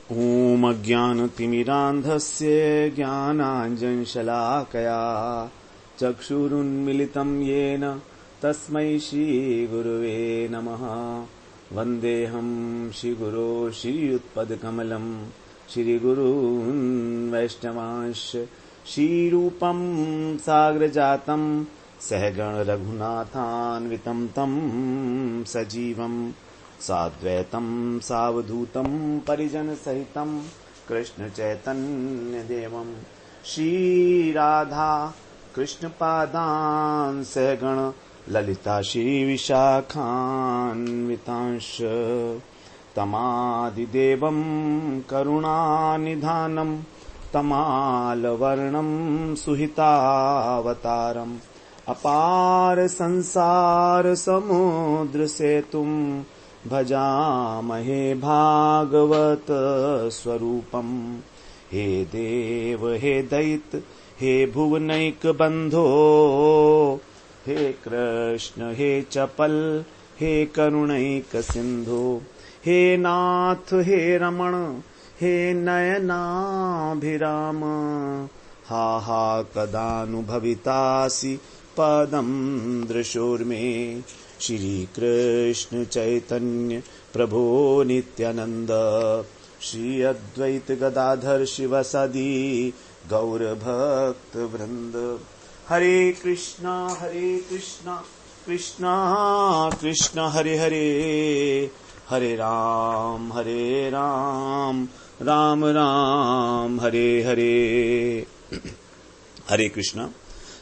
ॐ अज्ञानतिमिरान्धस्य ज्ञानाञ्जनशलाकया चक्षुरुन्मिलितं येन तस्मै श्रीगुरुवे नमः। वन्देऽहं श्रीगुरो श्रीयुत्पदकमलं श्रीगुरून् वैष्णवांश्च श्रीरूपं साग्रजातं सहगण रघुनाथान्वितं तं सजीवम् साद्वैतं सावधूतं परिजन सहितं कृष्ण चैतन्य देवं श्रीराधा कृष्ण पादान् सहगण ललिता श्री विशाखान्वितांश तमादिदेवं करुणानिधानं तमालवर्णं सुहितावतारम् अपार संसार समुद्र सेतुं भजामहे भागवत स्वरूपम्। हे देव हे दैत हे भुवनैक बंधो हे कृष्ण हे चपल हे करुणैक सिंधु हे नाथ हे रमण हे नयनाभिराम हा हा कदानुभवितासि पदं दृशोर्मे। श्री कृष्ण चैतन्य प्रभो नित्यानंद श्री अद्वैत गदाधर शिवसदी गौर भक्त वृंद। हरे कृष्णा कृष्णा कृष्णा हरे हरे हरे राम राम राम हरे हरे। हरे कृष्णा।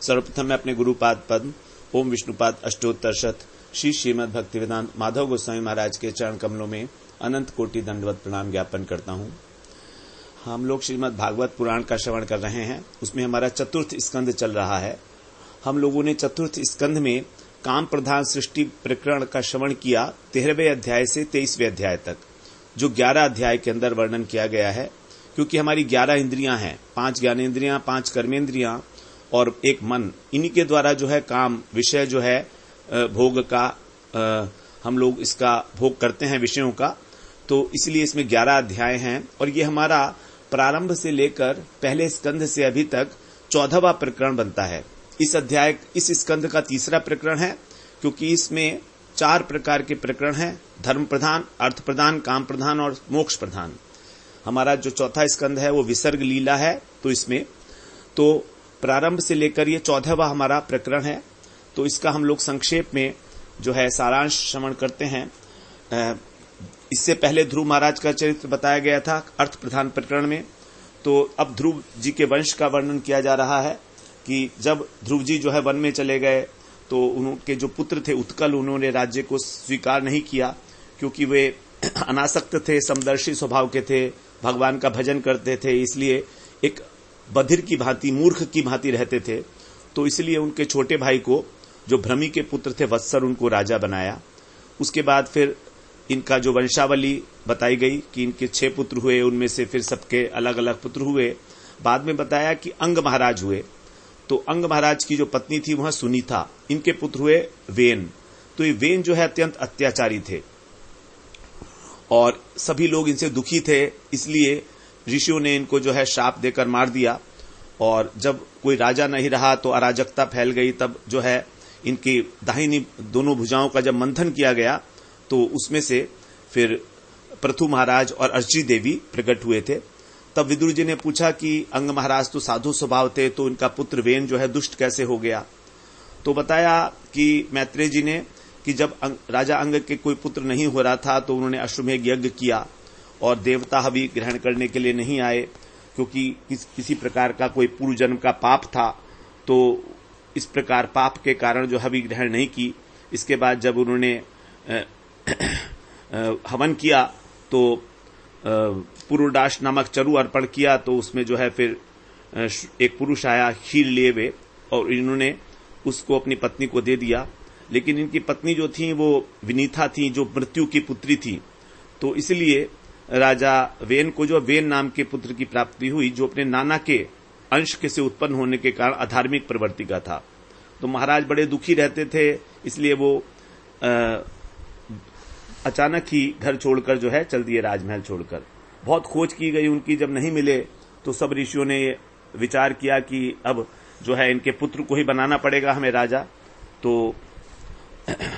सर्वप्रथम मैं अपने गुरुपाद पद्म ओम विष्णुपाद अष्टोत्तर शत श्री श्रीमद् भक्तिवेदांत माधव गोस्वामी महाराज के चरण कमलों में अनंत कोटि दंडवत प्रणाम ज्ञापन करता हूँ। हम लोग श्रीमद् भागवत पुराण का श्रवण कर रहे हैं। उसमें हमारा चतुर्थ स्कंध चल रहा है। हम लोगों ने चतुर्थ स्कंध में काम प्रधान सृष्टि प्रकरण का श्रवण किया 13वें अध्याय से 23वें अध्याय तक, जो 11 अध्याय के अंदर वर्णन किया गया है। क्योंकि हमारी 11 इंद्रियां हैं, 5 ज्ञानेन्द्रियां, 5 कर्मेंद्रियां और एक मन, इन्हीं के द्वारा जो है काम विषय जो है भोग का हम लोग इसका भोग करते हैं विषयों का। तो इसलिए इसमें 11 अध्याय हैं और ये हमारा प्रारंभ से लेकर पहले स्कंध से अभी तक 14वां प्रकरण बनता है। इस स्कंध का तीसरा प्रकरण है, क्योंकि इसमें 4 प्रकार के प्रकरण हैं, धर्म प्रधान, अर्थ प्रधान, काम प्रधान और मोक्ष प्रधान। हमारा जो चौथा स्कंध है वो विसर्ग लीला है। तो इसमें तो प्रारंभ से लेकर ये 14वां हमारा प्रकरण है। तो इसका हम लोग संक्षेप में जो है सारांश श्रवण करते हैं। इससे पहले ध्रुव महाराज का चरित्र बताया गया था अर्थ प्रधान प्रकरण में। तो अब ध्रुव जी के वंश का वर्णन किया जा रहा है कि जब ध्रुव जी जो है वन में चले गए तो उनके जो पुत्र थे उत्कल, उन्होंने राज्य को स्वीकार नहीं किया, क्योंकि वे अनासक्त थे, समदर्शी स्वभाव के थे, भगवान का भजन करते थे, इसलिए एक बधिर की भांति, मूर्ख की भांति रहते थे। तो इसलिए उनके छोटे भाई को, जो भ्रमी के पुत्र थे वत्सर, उनको राजा बनाया। उसके बाद फिर इनका जो वंशावली बताई गई कि इनके 6 पुत्र हुए, उनमें से फिर सबके अलग अलग पुत्र हुए। बाद में बताया कि अंग महाराज हुए। तो अंग महाराज की जो पत्नी थी वह सुनीता, इनके पुत्र हुए वेन। तो ये वेन जो है अत्यंत अत्याचारी थे और सभी लोग इनसे दुखी थे, इसलिए ऋषियों ने इनको जो है श्राप देकर मार दिया। और जब कोई राजा नहीं रहा तो अराजकता फैल गई। तब जो है इनकी दाहिनी दोनों भुजाओं का जब मंथन किया गया तो उसमें से फिर पृथु महाराज और अर्ची देवी प्रकट हुए थे। तब विदुर जी ने पूछा कि अंग महाराज तो साधु स्वभाव थे, तो इनका पुत्र वेन जो है दुष्ट कैसे हो गया। तो बताया कि मैत्रेय जी ने कि जब राजा अंग के कोई पुत्र नहीं हो रहा था तो उन्होंने अश्वमेध यज्ञ किया और देवता हवि ग्रहण करने के लिए नहीं आए, क्योंकि किसी प्रकार का कोई पूर्व जन्म का पाप था। तो इस प्रकार पाप के कारण जो हवि ग्रहण नहीं की। इसके बाद जब उन्होंने हवन किया तो पुरुडाश नामक चरु अर्पण किया, तो उसमें जो है फिर एक पुरुष आया खीर लिए हुए और इन्होंने उसको अपनी पत्नी को दे दिया। लेकिन इनकी पत्नी जो थी वो विनीता थी, जो मृत्यु की पुत्री थी। तो इसलिए राजा वेन को जो वेन नाम के पुत्र की प्राप्ति हुई, जो अपने नाना के अंश के से उत्पन्न होने के कारण अधार्मिक प्रवृत्ति का था। तो महाराज बड़े दुखी रहते थे, इसलिए वो अचानक ही घर छोड़कर जो है चल दिए, राजमहल छोड़कर। बहुत खोज की गई उनकी, जब नहीं मिले तो सब ऋषियों ने विचार किया कि अब जो है इनके पुत्र को ही बनाना पड़ेगा हमें राजा। तो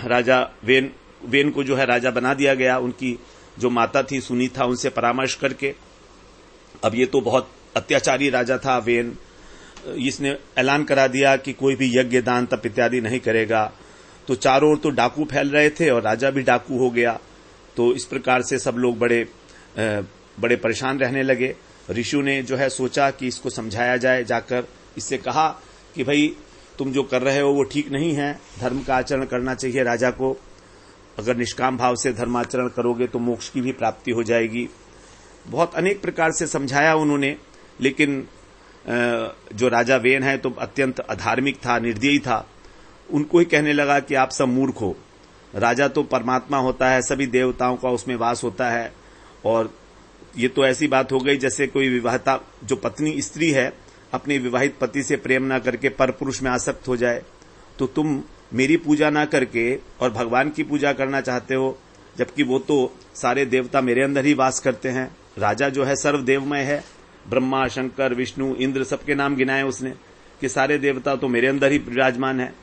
राजा वेन को जो है राजा बना दिया गया। उनकी जो माता थी सुनीता, उनसे परामर्श करके, अब ये तो बहुत अत्याचारी राजा था वेन, इसने ऐलान करा दिया कि कोई भी यज्ञ दान तप इत्यादि नहीं करेगा। तो चारों ओर तो डाकू फैल रहे थे और राजा भी डाकू हो गया। तो इस प्रकार से सब लोग बड़े परेशान रहने लगे। ऋषियों ने जो है सोचा कि इसको समझाया जाए, जाकर इससे कहा कि भाई तुम जो कर रहे हो वो ठीक नहीं है, धर्म का आचरण करना चाहिए राजा को। अगर निष्काम भाव से धर्माचरण करोगे तो मोक्ष की भी प्राप्ति हो जाएगी। बहुत अनेक प्रकार से समझाया उन्होंने, लेकिन जो राजा वेन है तो अत्यंत अधार्मिक था, निर्दयी था। उनको ही कहने लगा कि आप सब मूर्ख हो, राजा तो परमात्मा होता है, सभी देवताओं का उसमें वास होता है, और ये तो ऐसी बात हो गई जैसे कोई विवाहिता जो पत्नी स्त्री है अपने विवाहित पति से प्रेम ना करके परपुरुष में आसक्त हो जाए। तो तुम मेरी पूजा ना करके और भगवान की पूजा करना चाहते हो, जबकि वो तो सारे देवता मेरे अंदर ही वास करते हैं। राजा जो है सर्वदेवमय है, ब्रह्मा शंकर विष्णु इंद्र सबके नाम गिनाए उसने कि सारे देवता तो मेरे अंदर ही विराजमान है।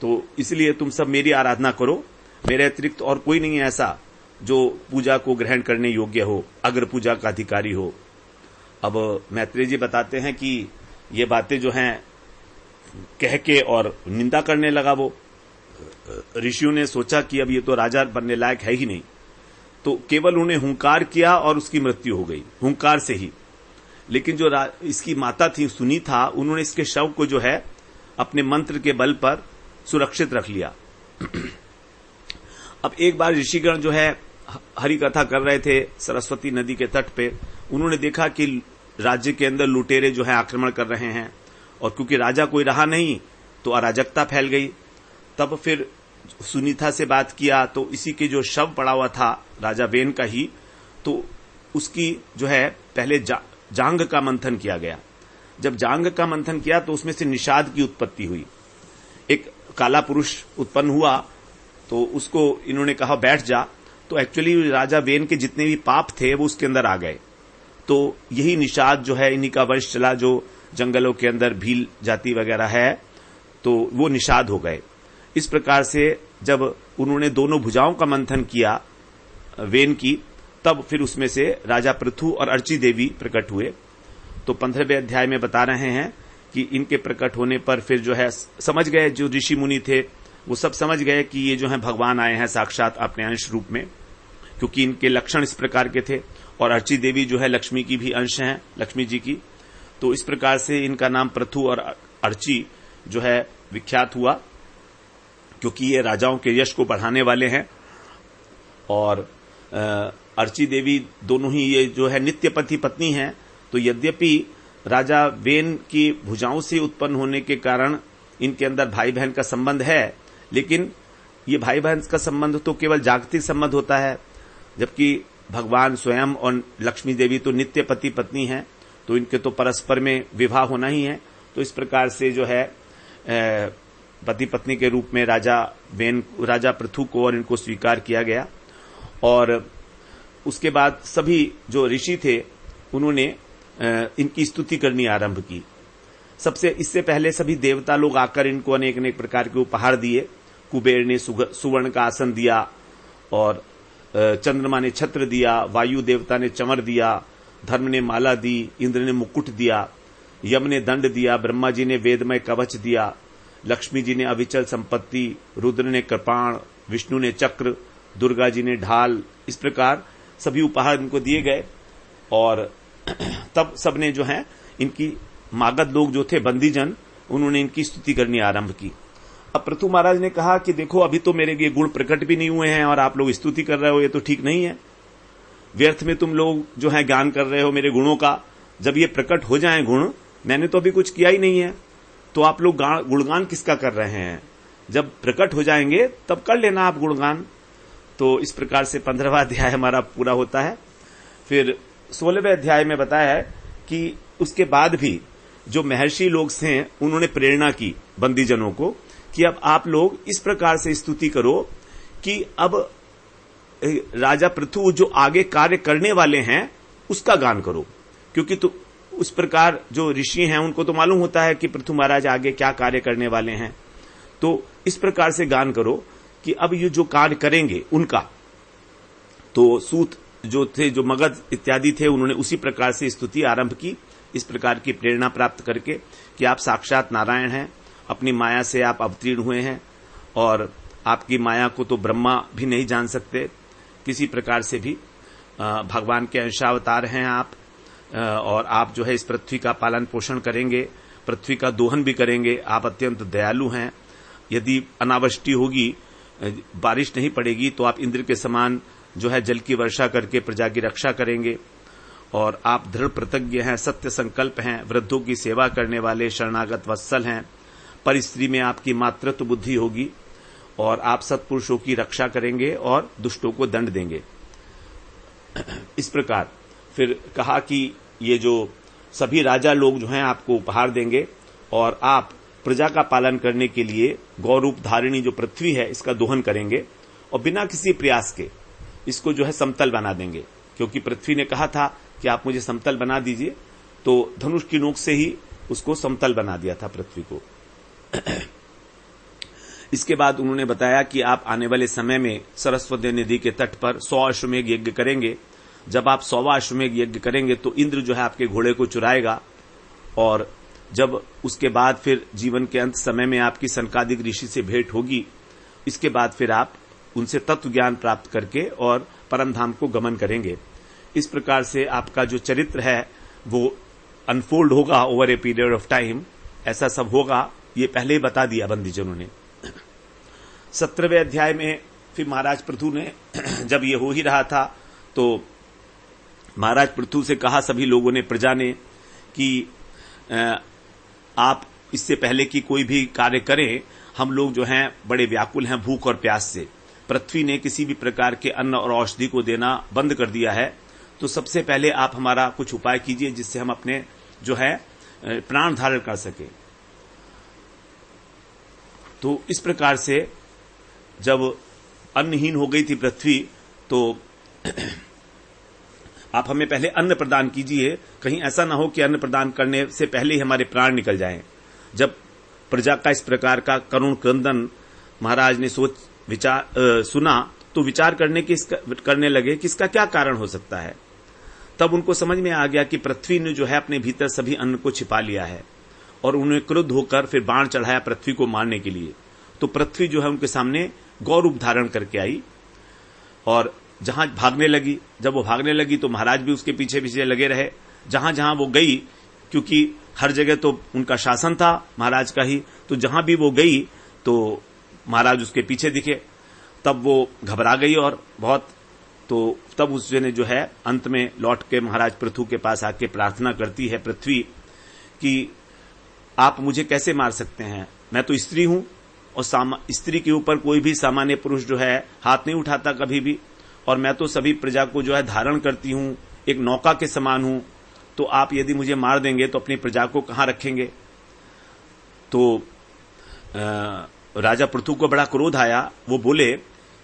तो इसलिए तुम सब मेरी आराधना करो, मेरे अतिरिक्त और कोई नहीं है ऐसा जो पूजा को ग्रहण करने योग्य हो, अग्र पूजा का अधिकारी हो। अब मैत्रेय जी बताते हैं कि ये बातें जो हैं कह के और निंदा करने लगा वो। ऋषियों ने सोचा कि अब ये तो राजा बनने लायक है ही नहीं, तो केवल उन्हें हुंकार किया और उसकी मृत्यु हो गई हुंकार से ही। लेकिन जो इसकी माता थी सुनीता, उन्होंने इसके शव को जो है अपने मंत्र के बल पर सुरक्षित रख लिया। अब एक बार ऋषिगण जो है हरि कथा कर रहे थे सरस्वती नदी के तट पे, उन्होंने देखा कि राज्य के अंदर लुटेरे जो है आक्रमण कर रहे हैं, और क्योंकि राजा कोई रहा नहीं तो अराजकता फैल गई। तब फिर सुनीता से बात किया तो इसी के जो शव पड़ा हुआ था राजा वेन का ही, तो उसकी जो है पहले जांग का मंथन किया गया। जब जांग का मंथन किया तो उसमें से निषाद की उत्पत्ति हुई, एक काला पुरुष उत्पन्न हुआ। तो उसको इन्होंने कहा बैठ जा, तो एक्चुअली राजा वेन के जितने भी पाप थे वो उसके अंदर आ गए। तो यही निषाद जो है इन्हीं का वंश चला, जो जंगलों के अंदर भील जाति वगैरह है, तो वो निषाद हो गए। इस प्रकार से जब उन्होंने दोनों भुजाओं का मंथन किया वेन की, तब फिर उसमें से राजा पृथु और अर्ची देवी प्रकट हुए। तो 15वें अध्याय में बता रहे हैं कि इनके प्रकट होने पर फिर जो है समझ गए, जो ऋषि मुनि थे वो सब समझ गए कि ये जो है भगवान आए हैं साक्षात अपने अंश रूप में, क्योंकि इनके लक्षण इस प्रकार के थे। और अर्ची देवी जो है लक्ष्मी की भी अंश हैं, लक्ष्मी जी की। तो इस प्रकार से इनका नाम पृथु और अर्ची जो है विख्यात हुआ, क्योंकि ये राजाओं के यश को बढ़ाने वाले हैं। और अर्ची देवी दोनों ही ये जो है नित्य पति पत्नी हैं। तो यद्यपि राजा वेन की भुजाओं से उत्पन्न होने के कारण इनके अंदर भाई बहन का संबंध है, लेकिन ये भाई बहन का संबंध तो केवल जागतिक संबंध होता है, जबकि भगवान स्वयं और लक्ष्मी देवी तो नित्य पति पत्नी हैं, तो इनके तो परस्पर में विवाह होना ही है। तो इस प्रकार से जो है पति पत्नी के रूप में राजा पृथु को और इनको स्वीकार किया गया। और उसके बाद सभी जो ऋषि थे उन्होंने इनकी स्तुति करनी आरंभ की। इससे पहले सभी देवता लोग आकर इनको अनेक अनेक प्रकार के उपहार दिए। कुबेर ने सुवर्ण का आसन दिया, और चंद्रमा ने छत्र दिया, वायु देवता ने चंवर दिया, धर्म ने माला दी, इंद्र ने मुकुट दिया, यम ने दंड दिया, ब्रह्मा जी ने वेदमय कवच दिया, लक्ष्मी जी ने अविचल संपत्ति, रुद्र ने कृपाण, विष्णु ने चक्र, दुर्गा जी ने ढाल। इस प्रकार सभी उपहार इनको दिए गए। और तब सबने जो है इनकी मागध लोग जो थे बंदीजन, उन्होंने इनकी स्तुति करनी आरंभ की। अब पृथु महाराज ने कहा कि देखो अभी तो मेरे ये गुण प्रकट भी नहीं हुए हैं और आप लोग स्तुति कर रहे हो, ये तो ठीक नहीं है। व्यर्थ में तुम लोग जो है ज्ञान कर रहे हो मेरे गुणों का। जब ये प्रकट हो जाएं गुण, मैंने तो अभी कुछ किया ही नहीं है, तो आप लोग गुणगान किसका कर रहे हैं? जब प्रकट हो जाएंगे तब कर लेना आप गुणगान। तो इस प्रकार से 15वां अध्याय हमारा पूरा होता है। फिर 16वें अध्याय में बताया है कि उसके बाद भी जो महर्षि लोग थे उन्होंने प्रेरणा की बंदीजनों को कि अब आप लोग इस प्रकार से स्तुति करो कि अब राजा पृथु जो आगे कार्य करने वाले हैं उसका गान करो, क्योंकि तो उस प्रकार जो ऋषि हैं उनको तो मालूम होता है कि पृथु महाराज आगे क्या कार्य करने वाले हैं। तो इस प्रकार से गान करो कि अब ये जो कार्य करेंगे उनका, तो सूत जो थे, जो मगध इत्यादि थे, उन्होंने उसी प्रकार से स्तुति आरंभ की, इस प्रकार की प्रेरणा प्राप्त करके कि आप साक्षात नारायण हैं, अपनी माया से आप अवतीर्ण हुए हैं और आपकी माया को तो ब्रह्मा भी नहीं जान सकते, किसी प्रकार से भी भगवान के अंशावतार हैं आप, और आप जो है इस पृथ्वी का पालन पोषण करेंगे, पृथ्वी का दोहन भी करेंगे, आप अत्यंत दयालु हैं। यदि अनावृष्टि होगी, बारिश नहीं पड़ेगी, तो आप इंद्र के समान जो है जल की वर्षा करके प्रजा की रक्षा करेंगे, और आप दृढ़ प्रतिज्ञ हैं, सत्य संकल्प हैं, वृद्धों की सेवा करने वाले शरणागत वत्सल हैं, पर स्त्री में आपकी मातृत्व बुद्धि होगी और आप सत्पुरुषों की रक्षा करेंगे और दुष्टों को दंड देंगे। इस प्रकार फिर कहा कि ये जो सभी राजा लोग जो हैं आपको उपहार देंगे और आप प्रजा का पालन करने के लिए गौरूप धारिणी जो पृथ्वी है इसका दोहन करेंगे और बिना किसी प्रयास के इसको जो है समतल बना देंगे, क्योंकि पृथ्वी ने कहा था कि आप मुझे समतल बना दीजिए, तो धनुष की नोक से ही उसको समतल बना दिया था पृथ्वी को। इसके बाद उन्होंने बताया कि आप आने वाले समय में सरस्वती नदी के तट पर 100 अश्वमेघ यज्ञ करेंगे। जब आप 100वां अश्वमेघ यज्ञ करेंगे तो इंद्र जो है आपके घोड़े को चुराएगा, और जब उसके बाद फिर जीवन के अंत समय में आपकी सनकादिक ऋषि से भेंट होगी, इसके बाद फिर आप उनसे तत्व ज्ञान प्राप्त करके और परम धाम को गमन करेंगे। इस प्रकार से आपका जो चरित्र है वो अनफोल्ड होगा over a period of time, ऐसा सब होगा, ये पहले ही बता दिया बंदीजनों ने। 17वें अध्याय में फिर महाराज पृथु ने जब ये हो ही रहा था तो महाराज पृथु से कहा सभी लोगों ने, प्रजा ने, कि आप इससे पहले कि कोई भी कार्य करें, हम लोग जो हैं बड़े व्याकुल हैं भूख और प्यास से। पृथ्वी ने किसी भी प्रकार के अन्न और औषधि को देना बंद कर दिया है, तो सबसे पहले आप हमारा कुछ उपाय कीजिए जिससे हम अपने जो है प्राण धारण कर सके। तो इस प्रकार से जब अन्नहीन हो गई थी पृथ्वी, तो आप हमें पहले अन्न प्रदान कीजिए, कहीं ऐसा ना हो कि अन्न प्रदान करने से पहले ही हमारे प्राण निकल जाएं। जब प्रजा का इस प्रकार का करुण क्रंदन महाराज ने सुना तो विचार करने लगे कि इसका क्या कारण हो सकता है। तब उनको समझ में आ गया कि पृथ्वी ने जो है अपने भीतर सभी अन्न को छिपा लिया है, और उन्हें क्रुद्ध होकर फिर बाण चढ़ाया पृथ्वी को मारने के लिए। तो पृथ्वी जो है उनके सामने गौरूप धारण करके आई और जहां भागने लगी। जब वो भागने लगी तो महाराज भी उसके पीछे पीछे लगे रहे। जहां जहां वो गई, क्योंकि हर जगह तो उनका शासन था महाराज का ही, तो जहां भी वो गई तो महाराज उसके पीछे दिखे। तब वो घबरा गई और बहुत, तो तब उसने जो है अंत में लौट के महाराज पृथु के पास आके प्रार्थना करती है पृथ्वी कि आप मुझे कैसे मार सकते हैं, मैं तो स्त्री हूं और स्त्री के ऊपर कोई भी सामान्य पुरुष जो है हाथ नहीं उठाता कभी भी, और मैं तो सभी प्रजा को जो है धारण करती हूं, एक नौका के समान हूं, तो आप यदि मुझे मार देंगे तो अपनी प्रजा को कहां रखेंगे। तो राजा पृथु को बड़ा क्रोध आया। वो बोले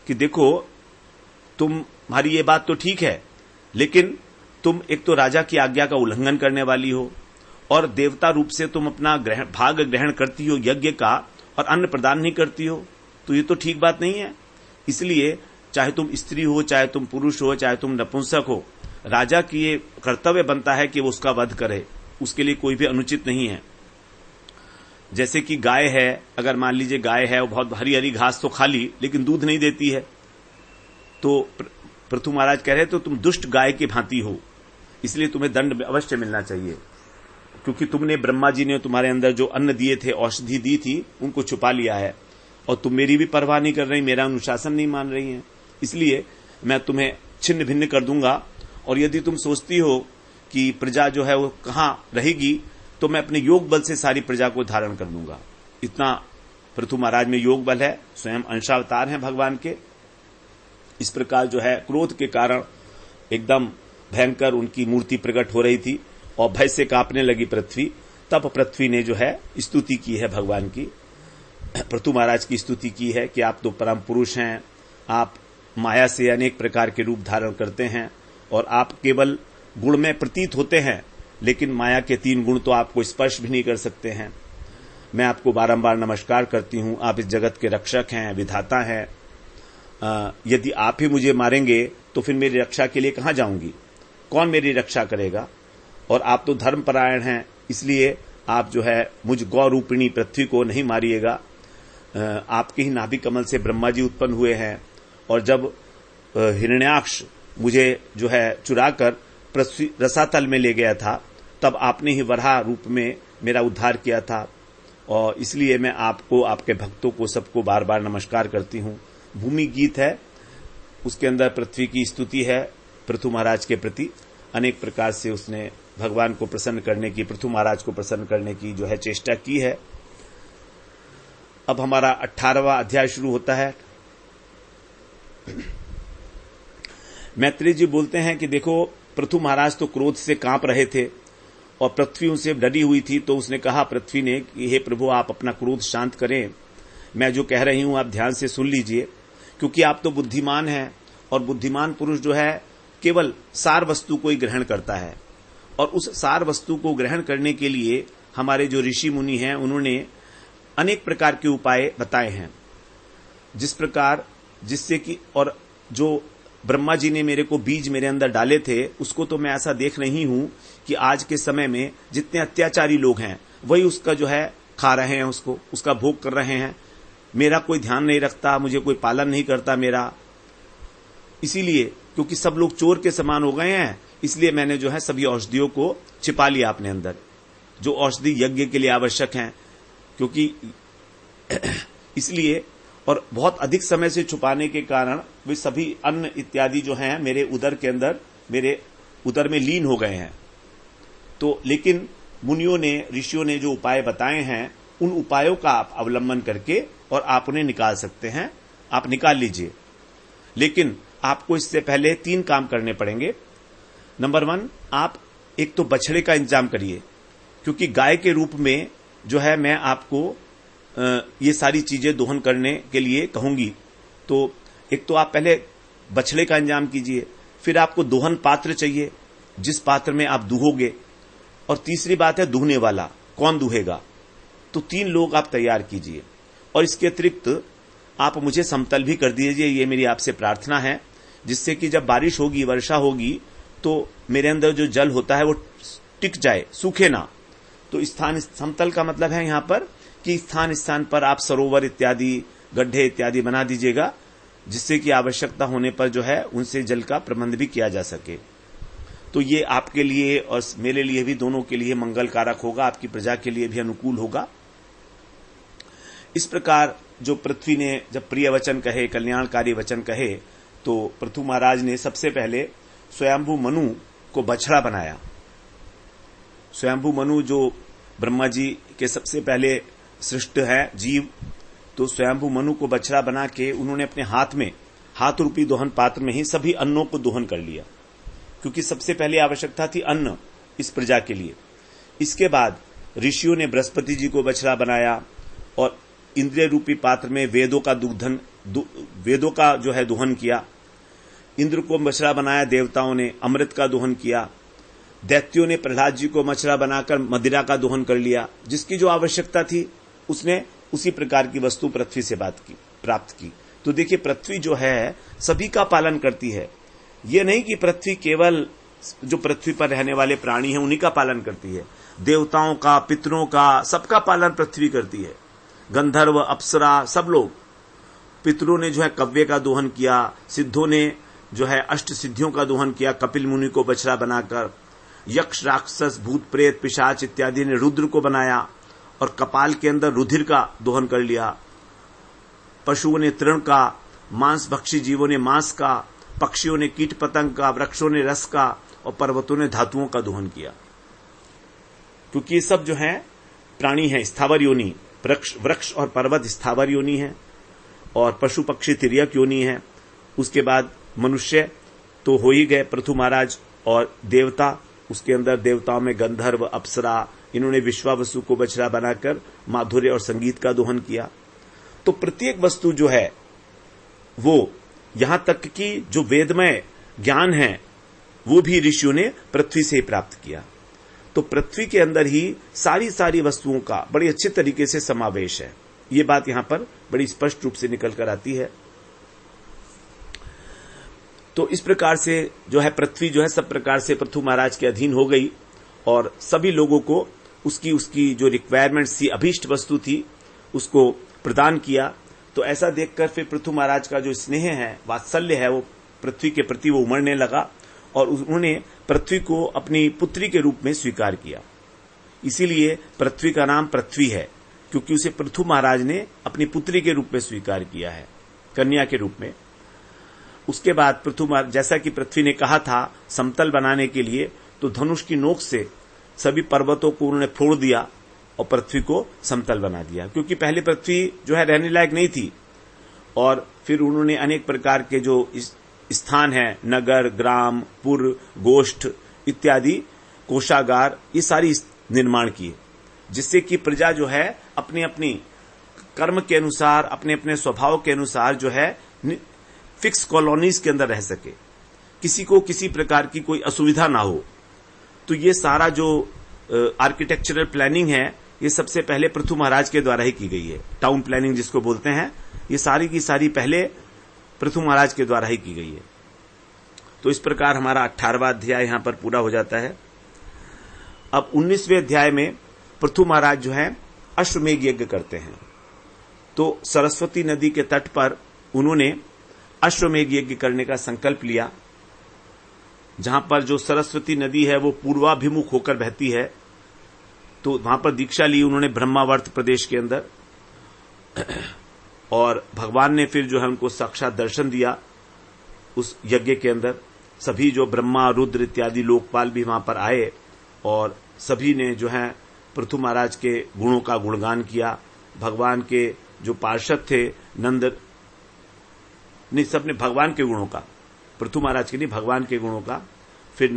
कि देखो, तुम्हारी ये बात तो ठीक है, लेकिन तुम एक तो राजा की आज्ञा का उल्लंघन करने वाली हो, और देवता रूप से तुम अपना भाग ग्रहण करती हो यज्ञ का और अन्न प्रदान नहीं करती हो, तो ये तो ठीक बात नहीं है। इसलिए चाहे तुम स्त्री हो, चाहे तुम पुरुष हो, चाहे तुम नपुंसक हो, राजा की ये कर्तव्य बनता है कि वो उसका वध करे, उसके लिए कोई भी अनुचित नहीं है। जैसे कि गाय है, अगर मान लीजिए गाय है, वो बहुत हरी हरी घास तो खा ली लेकिन दूध नहीं देती है, तो पृथु महाराज कह रहे तो तुम दुष्ट गाय की भांति हो, इसलिए तुम्हें दंड अवश्य मिलना चाहिए, क्योंकि तुमने, ब्रह्मा जी ने तुम्हारे अंदर जो अन्न दिए थे, औषधि दी थी, उनको छुपा लिया है, और तुम मेरी भी परवाह नहीं कर रही, मेरा अनुशासन नहीं मान रही हैं, इसलिए मैं तुम्हें छिन्न भिन्न कर दूंगा। और यदि तुम सोचती हो कि प्रजा जो है वो कहां रहेगी, तो मैं अपने योग बल से सारी प्रजा को धारण कर दूंगा। इतना पृथु महाराज में योग बल है, स्वयं अंशावतार हैं भगवान के। इस प्रकार जो है क्रोध के कारण एकदम भयंकर उनकी मूर्ति प्रकट हो रही थी और भय से कांपने लगी पृथ्वी। तब पृथ्वी ने जो है स्तुति की है भगवान की, पृथु महाराज की स्तुति की है कि आप तो परम पुरुष हैं, आप माया से अनेक प्रकार के रूप धारण करते हैं, और आप केवल गुण में प्रतीत होते हैं, लेकिन माया के 3 गुण तो आपको स्पर्श भी नहीं कर सकते हैं। मैं आपको बारंबार नमस्कार करती हूं, आप इस जगत के रक्षक हैं, विधाता हैं। यदि आप ही मुझे मारेंगे तो फिर मेरी रक्षा के लिए कहां जाऊंगी, कौन मेरी रक्षा करेगा? और आप तो धर्मपरायण हैं, इसलिए आप जो है मुझ गौ रूपिणी पृथ्वी को नहीं मारिएगा। आपके ही नाभि कमल से ब्रह्मा जी उत्पन्न हुए हैं, और जब हिरण्याक्ष मुझे जो है चुराकर पृथ्वी रसातल में ले गया था, तब आपने ही वराह रूप में मेरा उद्धार किया था, और इसलिए मैं आपको, आपके भक्तों को, सबको बार बार नमस्कार करती हूं। भूमि गीत है, उसके अंदर पृथ्वी की स्तुति है पृथु महाराज के प्रति। अनेक प्रकार से उसने भगवान को प्रसन्न करने की, पृथु महाराज को प्रसन्न करने की जो है चेष्टा की है। अब हमारा 18वां अध्याय शुरू होता है। मैत्रेय जी बोलते हैं कि देखो, पृथु महाराज तो क्रोध से कांप रहे थे और पृथ्वी उनसे डरी हुई थी, तो उसने कहा पृथ्वी ने कि हे प्रभु, आप अपना क्रोध शांत करें, मैं जो कह रही हूं आप ध्यान से सुन लीजिए, क्योंकि आप तो बुद्धिमान हैं, और बुद्धिमान पुरुष जो है केवल सार वस्तु को ही ग्रहण करता है, और उस सार वस्तु को ग्रहण करने के लिए हमारे जो ऋषि मुनि हैं उन्होंने अनेक प्रकार के उपाय बताए हैं। जिस प्रकार, जिससे कि, और जो ब्रह्मा जी ने मेरे को बीज मेरे अंदर डाले थे, उसको तो मैं ऐसा देख रही हूं कि आज के समय में जितने अत्याचारी लोग हैं वही उसका जो है खा रहे हैं, उसका भोग कर रहे हैं। मेरा कोई ध्यान नहीं रखता, मुझे कोई पालन नहीं करता मेरा। इसीलिए, क्योंकि सब लोग चोर के समान हो गए हैं, इसलिए मैंने जो है सभी औषधियों को छिपा लिया अपने अंदर, जो औषधि यज्ञ के लिए आवश्यक हैं। क्योंकि इसलिए, और बहुत अधिक समय से छुपाने के कारण वे सभी अन्न इत्यादि जो हैं मेरे उदर के अंदर, मेरे उदर में लीन हो गए हैं। तो लेकिन मुनियों ने, ऋषियों ने जो उपाय बताए हैं, उन उपायों का आप अवलंबन करके और आप उन्हें निकाल सकते हैं, आप निकाल लीजिए। लेकिन आपको इससे पहले 3 काम करने पड़ेंगे। नंबर 1, आप एक तो बछड़े का इंतजाम करिए, क्योंकि गाय के रूप में जो है मैं आपको ये सारी चीजें दोहन करने के लिए कहूंगी। तो एक तो आप पहले बछड़े का इंतजाम कीजिए, फिर आपको दोहन पात्र चाहिए जिस पात्र में आप दूहोगे, और तीसरी बात है दूहने वाला, कौन दूहेगा। तो 3 लोग आप तैयार कीजिए, और इसके अतिरिक्त आप मुझे समतल भी कर दीजिए, ये मेरी आपसे प्रार्थना है, जिससे कि जब बारिश होगी, वर्षा होगी, तो मेरे अंदर जो जल होता है वो टिक जाए, सूखे ना। तो स्थान, समतल का मतलब है यहां पर कि स्थान स्थान पर आप सरोवर इत्यादि, गड्ढे इत्यादि बना दीजिएगा, जिससे कि आवश्यकता होने पर जो है उनसे जल का प्रबंध भी किया जा सके। तो ये आपके लिए और मेरे लिए भी, दोनों के लिए मंगलकारक होगा, आपकी प्रजा के लिए भी अनुकूल होगा। इस प्रकार जो पृथ्वी ने जब प्रिय वचन कहे, कल्याणकारी वचन कहे, तो पृथु महाराज ने सबसे पहले स्वयंभू मनु को बछड़ा बनाया। स्वयंभू मनु जो ब्रह्मा जी के सबसे पहले सृष्ट है जीव, तो स्वयंभू मनु को बछड़ा बना के उन्होंने अपने हाथ में, हाथ रूपी दोहन पात्र में ही सभी अन्नों को दोहन कर लिया, क्योंकि सबसे पहले आवश्यकता थी अन्न इस प्रजा के लिए। इसके बाद ऋषियों ने बृहस्पति जी को बछड़ा बनाया, और इंद्रिय रूपी पात्र में वेदों का जो है दोहन किया। इंद्र को बछड़ा बनाया, देवताओं ने अमृत का दोहन किया। दैत्यों ने प्रहलाद जी को मछड़ा बनाकर मदिरा का दोहन कर लिया। जिसकी जो आवश्यकता थी उसने उसी प्रकार की वस्तु पृथ्वी से प्राप्त की। तो देखिए, पृथ्वी जो है सभी का पालन करती है। ये नहीं कि पृथ्वी केवल जो पृथ्वी पर रहने वाले प्राणी हैं उन्हीं का पालन करती है, देवताओं का, पितरों का, सबका पालन पृथ्वी करती है। गंधर्व, अप्सरा, सब लोग। पितरों ने जो है कव्य का दोहन किया, सिद्धों ने जो है 8 सिद्धियों का दोहन किया कपिल मुनि को बछड़ा बनाकर। यक्ष, राक्षस, भूत, प्रेत, पिशाच इत्यादि ने रुद्र को बनाया और कपाल के अंदर रुधिर का दोहन कर लिया। पशुओं ने तृण का, मांस भक्षी जीवों ने मांस का, पक्षियों ने कीट पतंग का, वृक्षों ने रस का, और पर्वतों ने धातुओं का दोहन किया। क्योंकि ये सब जो है प्राणी है, स्थावर योनि। वृक्ष और पर्वत स्थावर योनि है, और पशु पक्षी तिर्यक योनि है। उसके बाद मनुष्य तो हो ही गए पृथु महाराज, और देवता, उसके अंदर देवताओं में गंधर्व, अप्सरा, इन्होंने विश्वावसु को बछड़ा बनाकर माधुर्य और संगीत का दोहन किया। तो प्रत्येक वस्तु जो है वो, यहां तक कि जो वेदमय ज्ञान है वो भी ऋषियों ने पृथ्वी से प्राप्त किया। तो पृथ्वी के अंदर ही सारी वस्तुओं का बड़ी अच्छे तरीके से समावेश है। ये बात यहां पर बड़ी स्पष्ट रूप से निकल कर आती है। तो इस प्रकार से जो है पृथ्वी जो है सब प्रकार से पृथु महाराज के अधीन हो गई और सभी लोगों को उसकी जो रिक्वायरमेंट्स थी, अभीष्ट वस्तु थी, उसको प्रदान किया। तो ऐसा देखकर फिर पृथु महाराज का जो स्नेह है, वात्सल्य है, वो पृथ्वी के प्रति वो उमड़ने लगा और उन्होंने पृथ्वी को अपनी पुत्री के रूप में स्वीकार किया। इसीलिए पृथ्वी का नाम पृथ्वी है, क्योंकि उसे पृथु महाराज ने अपनी पुत्री के रूप में स्वीकार किया है, कन्या के रूप में। उसके बाद पृथु महाराज, जैसा कि पृथ्वी ने कहा था समतल बनाने के लिए, तो धनुष की नोक से सभी पर्वतों को उन्होंने फोड़ दिया और पृथ्वी को समतल बना दिया, क्योंकि पहले पृथ्वी जो है रहने लायक नहीं थी। और फिर उन्होंने अनेक प्रकार के जो स्थान है, नगर, ग्राम, पुर, गोष्ठ इत्यादि, कोषागार, ये सारी निर्माण किए, जिससे कि प्रजा जो है अपनी अपनी कर्म के अनुसार, अपने अपने स्वभाव के अनुसार जो है फिक्स कॉलोनीज के अंदर रह सके, किसी को किसी प्रकार की कोई असुविधा ना हो। तो ये सारा जो आर्किटेक्चरल प्लानिंग है, ये सबसे पहले पृथु महाराज के द्वारा ही की गई है। टाउन प्लानिंग जिसको बोलते हैं, ये सारी की सारी पहले पृथु महाराज के द्वारा ही की गई है। तो इस प्रकार हमारा 18वां अध्याय यहां पर पूरा हो जाता है। अब 19वें अध्याय में पृथु महाराज जो है अश्वमेघ यज्ञ करते हैं। तो सरस्वती नदी के तट पर उन्होंने अश्वमेघ यज्ञ करने का संकल्प लिया। जहां पर जो सरस्वती नदी है वो पूर्वाभिमुख होकर बहती है, तो वहां पर दीक्षा ली उन्होंने ब्रह्मावर्त प्रदेश के अंदर। और भगवान ने फिर जो है उनको साक्षात दर्शन दिया उस यज्ञ के अंदर। सभी जो ब्रह्मा, रुद्र इत्यादि लोकपाल भी वहां पर आए और सभी ने जो है पृथु महाराज के गुणों का गुणगान किया। भगवान के जो पार्षद थे, नंद नहीं, सबने भगवान के गुणों का, पृथु महाराज के नहीं, भगवान के गुणों का। फिर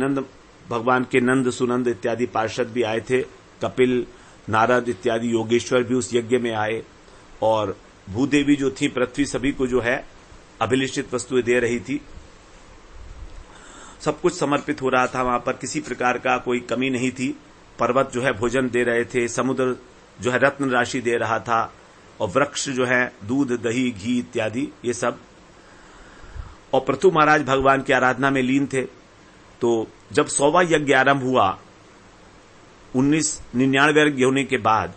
भगवान के नंद, सुनंद इत्यादि पार्षद भी आए थे। कपिल, नारद इत्यादि योगेश्वर भी उस यज्ञ में आए। और भूदेवी जो थी, पृथ्वी सभी को जो है अभिलिषित वस्तुएं दे रही थी। सब कुछ समर्पित हो रहा था वहां पर, किसी प्रकार का कोई कमी नहीं थी। पर्वत जो है भोजन दे रहे थे, समुद्र जो है रत्न राशि दे रहा था, और वृक्ष जो है दूध, दही, घी इत्यादि ये सब। और पृथु महाराज भगवान की आराधना में लीन थे। तो जब 100वां यज्ञ आरंभ हुआ 1999 यज्ञ होने के बाद,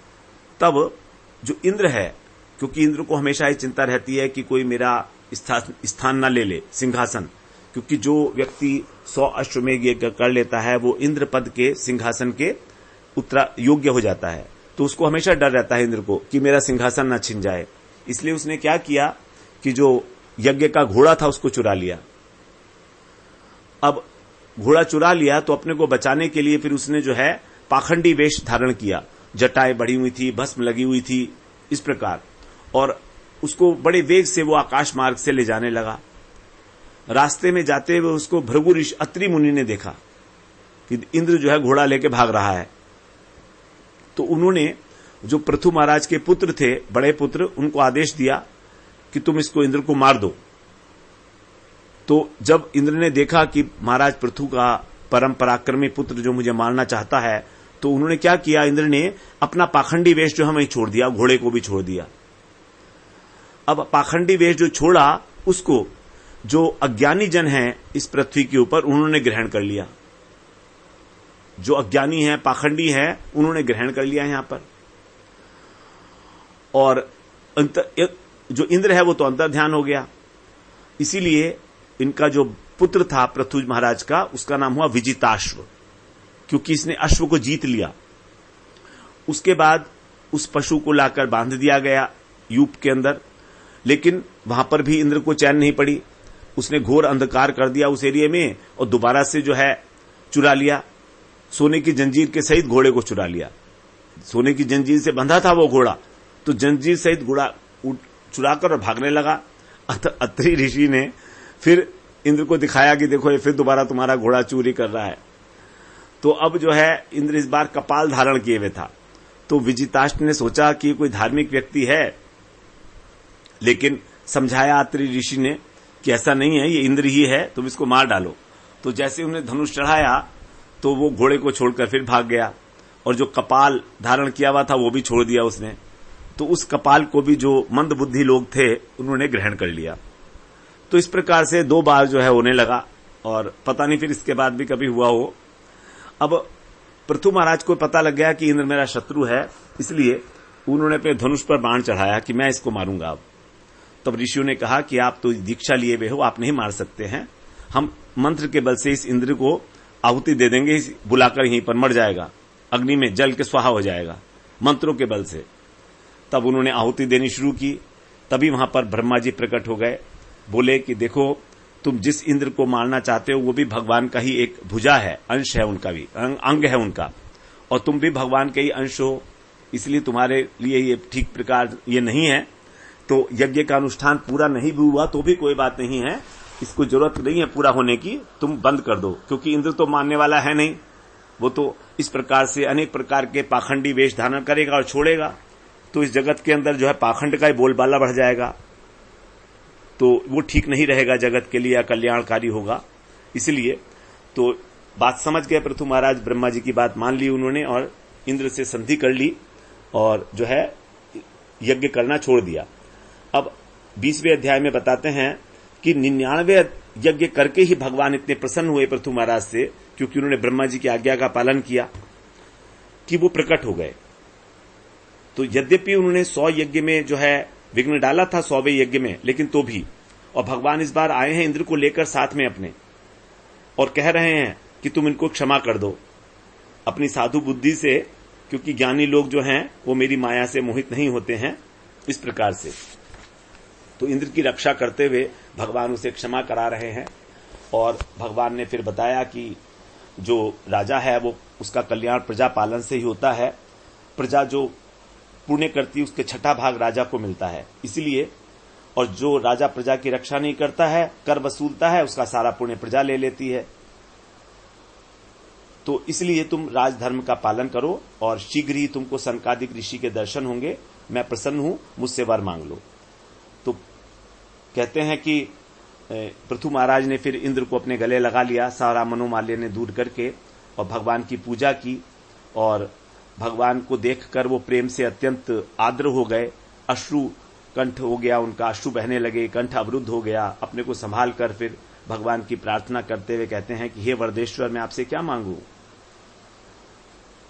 तब जो इंद्र है, क्योंकि इंद्र को हमेशा ही चिंता रहती है कि कोई मेरा स्थान न ले ले, सिंहासन, क्योंकि जो व्यक्ति 100 अश्वमेघ यज्ञ कर लेता है वो इंद्र पद के सिंहासन के योग्य हो जाता है। तो उसको हमेशा डर रहता है इंद्र को कि मेरा सिंहासन न छिन जाए। इसलिए उसने क्या किया कि जो यज्ञ का घोड़ा था उसको चुरा लिया। अब घोड़ा चुरा लिया तो अपने को बचाने के लिए फिर उसने जो है पाखंडी वेश धारण किया, जटाएं बढ़ी हुई थी, भस्म लगी हुई थी, इस प्रकार। और उसको बड़े वेग से वो आकाश मार्ग से ले जाने लगा। रास्ते में जाते हुए उसको भृगु ऋषि अत्रि मुनि ने देखा कि इंद्र जो है घोड़ा लेके भाग रहा है। तो उन्होंने जो पृथु महाराज के पुत्र थे, बड़े पुत्र, उनको आदेश दिया कि तुम इसको इंद्र को मार दो। तो जब इंद्र ने देखा कि महाराज पृथु का परम पराक्रमी पुत्र जो मुझे मारना चाहता है, तो उन्होंने क्या किया, इंद्र ने अपना पाखंडी वेश जो हमें छोड़ दिया, घोड़े को भी छोड़ दिया। अब पाखंडी वेश जो छोड़ा, उसको जो अज्ञानी जन हैं इस पृथ्वी के ऊपर, उन्होंने ग्रहण कर लिया। जो अज्ञानी हैं, पाखंडी हैं, उन्होंने ग्रहण कर लिया यहां पर। और जो इंद्र है वो तो अंतर्ध्यान हो गया। इसीलिए इनका जो पुत्र था पृथु महाराज का, उसका नाम हुआ विजिताश्व, क्योंकि इसने अश्व को जीत लिया। उसके बाद उस पशु को लाकर बांध दिया गया यूप के अंदर, लेकिन वहां पर भी इंद्र को चैन नहीं पड़ी। उसने घोर अंधकार कर दिया उस एरिया में और दोबारा से जो है चुरा लिया, सोने की जंजीर के सहित घोड़े को चुरा लिया। सोने की जंजीर से बंधा था वो घोड़ा, तो जंजीर सहित घोड़ा चुराकर और भागने लगा। अत्रि ऋषि ने फिर इंद्र को दिखाया कि देखो ये फिर दोबारा तुम्हारा घोड़ा चोरी कर रहा है। तो अब जो है इंद्र इस बार कपाल धारण किए हुए था। तो विजिताश्व ने सोचा कि कोई धार्मिक व्यक्ति है, लेकिन समझाया अत्रि ऋषि ने कि ऐसा नहीं है, ये इंद्र ही है, तुम इसको मार डालो। तो जैसे उन्हें धनुष चढ़ाया तो वो घोड़े को छोड़कर फिर भाग गया, और जो कपाल धारण किया हुआ था वो भी छोड़ दिया उसने। तो उस कपाल को भी जो मंद बुद्धि लोग थे उन्होंने ग्रहण कर लिया। तो इस प्रकार से 2 बार जो है होने लगा, और पता नहीं फिर इसके बाद भी कभी हुआ हो। अब पृथु महाराज को पता लग गया कि इंद्र मेरा शत्रु है, इसलिए उन्होंने अपने धनुष पर बाण चढ़ाया कि मैं इसको मारूंगा। अब तब ऋषियों ने कहा कि आप तो दीक्षा लिए हुए हो, आप नहीं मार सकते हैं, हम मंत्र के बल से इस इंद्र को आहुति दे देंगे, बुलाकर यहीं पर मर जाएगा, अग्नि में जल के स्वाहा हो जाएगा मंत्रों के बल से। तब उन्होंने आहुति देनी शुरू की। तभी वहां पर ब्रह्मा जी प्रकट हो गए, बोले कि देखो तुम जिस इंद्र को मारना चाहते हो वो भी भगवान का ही एक भुजा है, अंश है उनका भी, अंग है उनका, और तुम भी भगवान के ही अंश हो, इसलिए तुम्हारे लिए ये ठीक प्रकार ये नहीं है। तो यज्ञ का अनुष्ठान पूरा नहीं भी हुआ तो भी कोई बात नहीं है, इसको जरूरत नहीं है पूरा होने की, तुम बंद कर दो, क्योंकि इंद्र तो मानने वाला है नहीं, वो तो इस प्रकार से अनेक प्रकार के पाखंडी वेश धारण करेगा और छोड़ेगा। तो इस जगत के अंदर जो है पाखंड का ही बोलबाला बढ़ जाएगा, तो वो ठीक नहीं रहेगा जगत के लिए, कल्याणकारी होगा। इसलिए तो बात समझ गए पृथु महाराज, ब्रह्मा जी की बात मान ली उन्होंने और इंद्र से संधि कर ली और जो है यज्ञ करना छोड़ दिया। अब 20वें अध्याय में बताते हैं कि 99 यज्ञ करके ही भगवान इतने प्रसन्न हुए पृथु महाराज से, क्योंकि उन्होंने ब्रह्मा जी की आज्ञा का पालन किया, कि वो प्रकट हो गए। तो यद्यपि उन्होंने 100 यज्ञ में जो है विघ्न डाला था 100वें यज्ञ में, लेकिन तो भी, और भगवान इस बार आए हैं इंद्र को लेकर साथ में अपने, और कह रहे हैं कि तुम इनको क्षमा कर दो अपनी साधु बुद्धि से, क्योंकि ज्ञानी लोग जो हैं वो मेरी माया से मोहित नहीं होते हैं, इस प्रकार से। तो इंद्र की रक्षा करते हुए भगवान उसे क्षमा करा रहे हैं। और भगवान ने फिर बताया कि जो राजा है वो उसका कल्याण प्रजा पालन से ही होता है, प्रजा जो पुण्य करती है उसके 6ठा भाग राजा को मिलता है, इसलिए, और जो राजा प्रजा की रक्षा नहीं करता है, कर वसूलता है, उसका सारा पुण्य प्रजा ले लेती है। तो इसलिए तुम राजधर्म का पालन करो और शीघ्र ही तुमको सनकादिक ऋषि के दर्शन होंगे, मैं प्रसन्न हूं, मुझसे वर मांग लो। तो कहते हैं कि पृथु महाराज ने फिर इंद्र को अपने गले लगा लिया, सारा मनोमाल्य ने दूर करके, और भगवान की पूजा की, और भगवान को देखकर वो प्रेम से अत्यंत आर्द्र हो गए, अश्रु कंठ हो गया उनका, अश्रु बहने लगे, कंठ अवरुद्ध हो गया। अपने को संभाल कर फिर भगवान की प्रार्थना करते हुए कहते हैं कि हे वरदेश्वर, मैं आपसे क्या मांगू,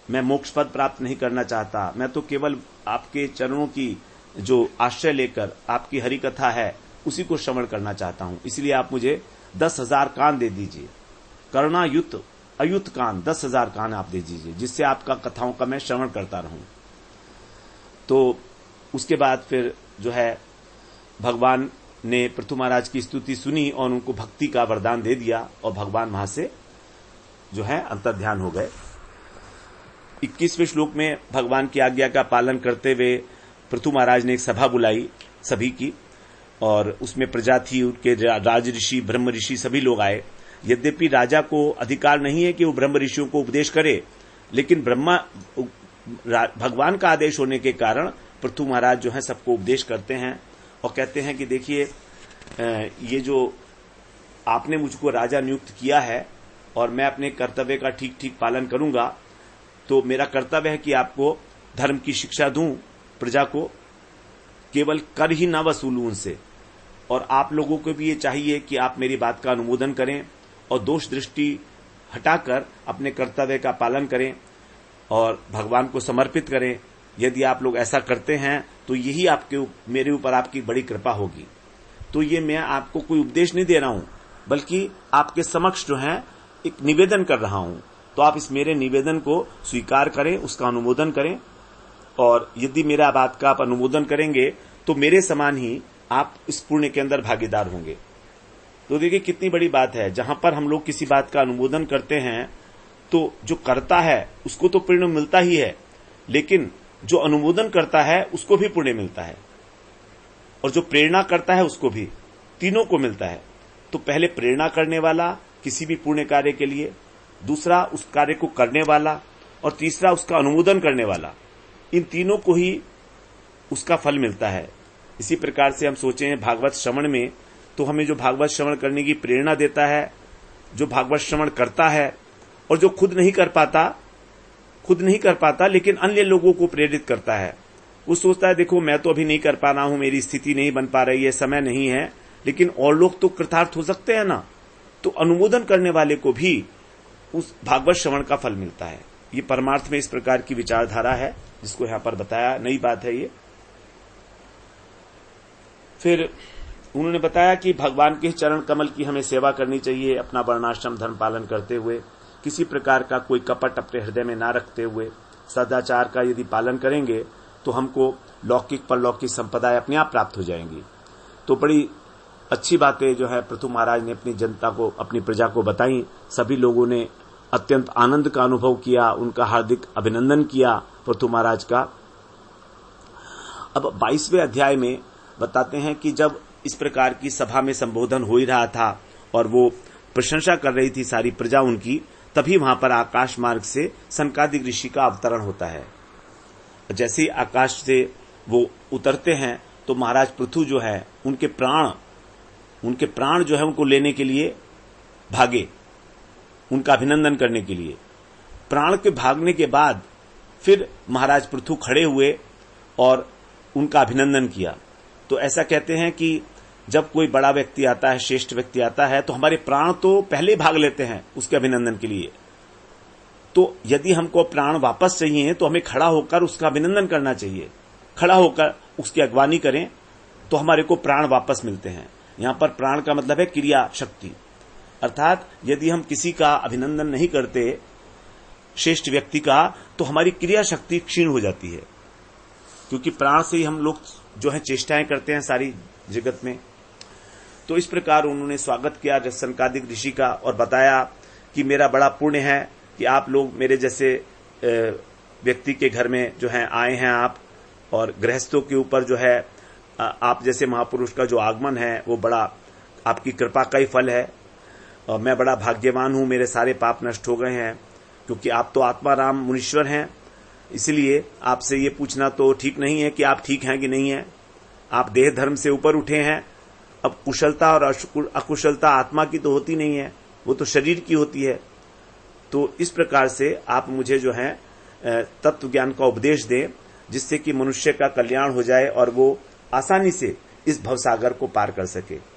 मैं मोक्ष पद प्राप्त नहीं करना चाहता, मैं तो केवल आपके चरणों की जो आश्रय लेकर आपकी हरि कथा है उसी को श्रवण करना चाहता हूं, इसलिए आप मुझे 10,000 कान दे दीजिए, करुणायुक्त अयुत कान 10,000 कान आप दे दीजिए, जिससे आपका कथाओं का मैं श्रवण करता रहूं। तो उसके बाद फिर जो है भगवान ने पृथु महाराज की स्तुति सुनी और उनको भक्ति का वरदान दे दिया, और भगवान वहां से जो है अंतर्ध्यान हो गए। 21वें श्लोक में भगवान की आज्ञा का पालन करते हुए पृथु महाराज ने एक सभा बुलाई सभी की, और उसमें प्रजा थी, उनके राज ऋषि, ब्रह्म ऋषि सभी लोग आए। यद्यपि राजा को अधिकार नहीं है कि वो ब्रह्म ऋषियों को उपदेश करे, लेकिन भगवान का आदेश होने के कारण पृथु महाराज जो है सबको उपदेश करते हैं और कहते हैं कि देखिए, ये जो आपने मुझको राजा नियुक्त किया है और मैं अपने कर्तव्य का ठीक ठीक पालन करूंगा, तो मेरा कर्तव्य है कि आपको धर्म की शिक्षा दूं, प्रजा को केवल कर ही ना वसूलूं उनसे, और आप लोगों को भी ये चाहिए कि आप मेरी बात का अनुमोदन करें और दोष दृष्टि हटाकर अपने कर्तव्य का पालन करें और भगवान को समर्पित करें। यदि आप लोग ऐसा करते हैं तो यही मेरे ऊपर आपकी बड़ी कृपा होगी। तो ये मैं आपको कोई उपदेश नहीं दे रहा हूं, बल्कि आपके समक्ष जो है एक निवेदन कर रहा हूं। तो आप इस मेरे निवेदन को स्वीकार करें, उसका अनुमोदन करें, और यदि मेरा बात का आप अनुमोदन करेंगे तो मेरे समान ही आप इस पुण्य के अंदर भागीदार होंगे। तो देखिए कितनी बड़ी बात है, जहां पर हम लोग किसी बात का अनुमोदन करते हैं तो जो करता है उसको तो पुण्य मिलता ही है, लेकिन जो अनुमोदन करता है उसको भी पुण्य मिलता है, और जो प्रेरणा करता है उसको भी, तीनों को मिलता है। तो पहले प्रेरणा करने वाला किसी भी पुण्य कार्य के लिए, दूसरा उस कार्य को करने वाला, और तीसरा उसका अनुमोदन करने वाला, इन तीनों को ही उसका फल मिलता है। इसी प्रकार से हम सोचे हैं भागवत श्रवण में, तो हमें जो भागवत श्रवण करने की प्रेरणा देता है जो भागवत श्रवण करता है और जो खुद नहीं कर पाता लेकिन अन्य लोगों को प्रेरित करता है। वो सोचता है देखो मैं तो अभी नहीं कर पा रहा हूं, मेरी स्थिति नहीं बन पा रही है, समय नहीं है, लेकिन और लोग तो कृतार्थ हो सकते हैं ना। तो अनुमोदन करने वाले को भी उस भागवत श्रवण का फल मिलता है। ये परमार्थ में इस प्रकार की विचारधारा है जिसको यहां पर बताया, नई बात है ये। फिर उन्होंने बताया कि भगवान के चरण कमल की हमें सेवा करनी चाहिए, अपना वर्णाश्रम धर्म पालन करते हुए, किसी प्रकार का कोई कपट अपने हृदय में ना रखते हुए सदाचार का यदि पालन करेंगे तो हमको लौकिक परलौकिक संपदाएं अपने आप प्राप्त हो जाएंगी। तो बड़ी अच्छी बातें जो है पृथु महाराज ने अपनी जनता को, अपनी प्रजा को बताई। सभी लोगों ने अत्यंत आनंद का अनुभव किया, उनका हार्दिक अभिनंदन किया पृथु महाराज का। अब 22वें अध्याय में बताते हैं कि जब इस प्रकार की सभा में संबोधन हो ही रहा था और वो प्रशंसा कर रही थी सारी प्रजा उनकी, तभी वहां पर आकाश मार्ग से सनकादिक ऋषि का अवतरण होता है। जैसे ही आकाश से वो उतरते हैं तो महाराज पृथु जो है उनके प्राण जो है उनको लेने के लिए भागे, उनका अभिनंदन करने के लिए। प्राण के भागने के बाद फिर महाराज पृथु खड़े हुए और उनका अभिनंदन किया। तो ऐसा कहते हैं कि जब कोई बड़ा व्यक्ति आता है, श्रेष्ठ व्यक्ति आता है, तो हमारे प्राण तो पहले भाग लेते हैं उसके अभिनंदन के लिए। तो यदि हमको प्राण वापस चाहिए तो हमें खड़ा होकर उसका अभिनंदन करना चाहिए, खड़ा होकर उसकी अगवानी करें तो हमारे को प्राण वापस मिलते हैं। यहां पर प्राण का मतलब है क्रिया शक्ति, अर्थात यदि हम किसी का अभिनंदन नहीं करते श्रेष्ठ व्यक्ति का तो हमारी क्रिया शक्ति क्षीण हो जाती है, क्योंकि प्राण से ही हम लोग जो है चेष्टाएं करते हैं सारी जगत में। तो इस प्रकार उन्होंने स्वागत किया सनकादिक ऋषि का और बताया कि मेरा बड़ा पुण्य है कि आप लोग मेरे जैसे व्यक्ति के घर में जो है आए हैं आप, और गृहस्थों के ऊपर जो है आप जैसे महापुरुष का जो आगमन है वो बड़ा आपकी कृपा का ही फल है। और मैं बड़ा भाग्यवान हूं, मेरे सारे पाप नष्ट हो गए हैं, क्योंकि आप तो आत्मा राम मुनीश्वर हैं। इसलिए आपसे ये पूछना तो ठीक नहीं है कि आप ठीक हैं कि नहीं है। आप देह धर्म से ऊपर उठे हैं। अब कुशलता और अकुशलता आत्मा की तो होती नहीं है, वो तो शरीर की होती है। तो इस प्रकार से आप मुझे जो है तत्व ज्ञान का उपदेश दें, जिससे कि मनुष्य का कल्याण हो जाए और वो आसानी से इस भवसागर को पार कर सके।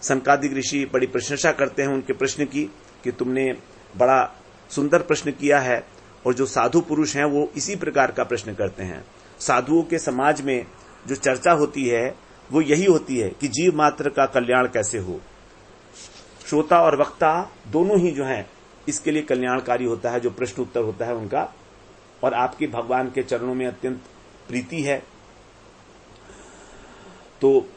सनकादिक ऋषि बड़ी प्रशंसा करते हैं उनके प्रश्न की कि तुमने बड़ा सुंदर प्रश्न किया है, और जो साधु पुरुष हैं वो इसी प्रकार का प्रश्न करते हैं। साधुओं के समाज में जो चर्चा होती है वो यही होती है कि जीव मात्र का कल्याण कैसे हो। श्रोता और वक्ता दोनों ही जो है इसके लिए कल्याणकारी होता है, जो प्रश्न उत्तर होता है उनका। और आपकी भगवान के चरणों में अत्यंत प्रीति है। तो